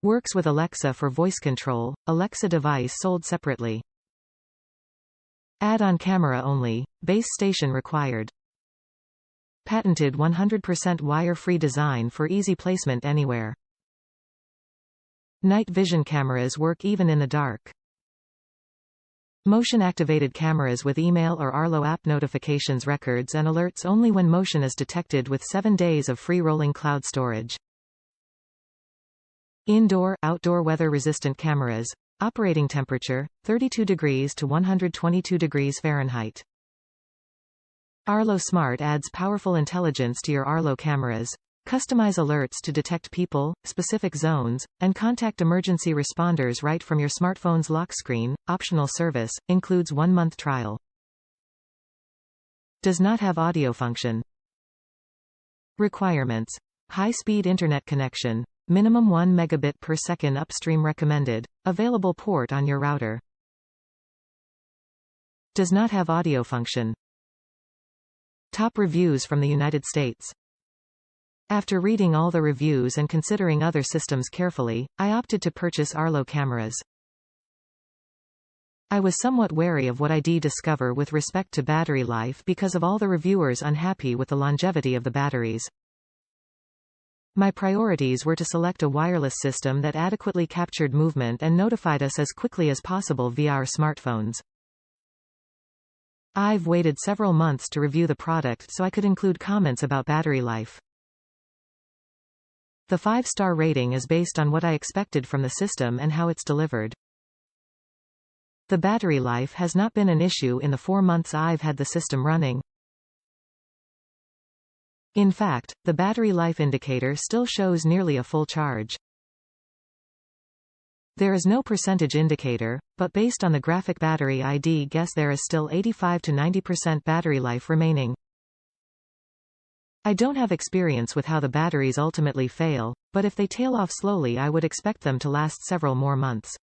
Works with Alexa for voice control. Alexa device sold separately. Add-on camera only. Base station required. Patented 100% wire-free design for easy placement anywhere. Night vision cameras work even in the dark. Motion-activated cameras with email or Arlo app notifications, records and alerts only when motion is detected, with 7 days of free rolling cloud storage. Indoor, outdoor weather-resistant cameras. Operating temperature, 32 degrees to 122 degrees Fahrenheit. Arlo Smart adds powerful intelligence to your Arlo cameras. Customize alerts to detect people, specific zones, and contact emergency responders right from your smartphone's lock screen. Optional service, includes 1-month trial. Does not have audio function. Requirements. High-speed internet connection. Minimum 1 megabit per second upstream recommended. Available port on your router. Does not have audio function. Top reviews from the United States. After reading all the reviews and considering other systems carefully, I opted to purchase Arlo cameras. I was somewhat wary of what I'd discover with respect to battery life because of all the reviewers unhappy with the longevity of the batteries. My priorities were to select a wireless system that adequately captured movement and notified us as quickly as possible via our smartphones. I've waited several months to review the product so I could include comments about battery life. The 5-star rating is based on what I expected from the system and how it's delivered. The battery life has not been an issue in the 4 months I've had the system running. In fact, the battery life indicator still shows nearly a full charge. There is no percentage indicator, but based on the graphic battery ID guess there is still 85 to 90% battery life remaining. I don't have experience with how the batteries ultimately fail, but if they tail off slowly I would expect them to last several more months.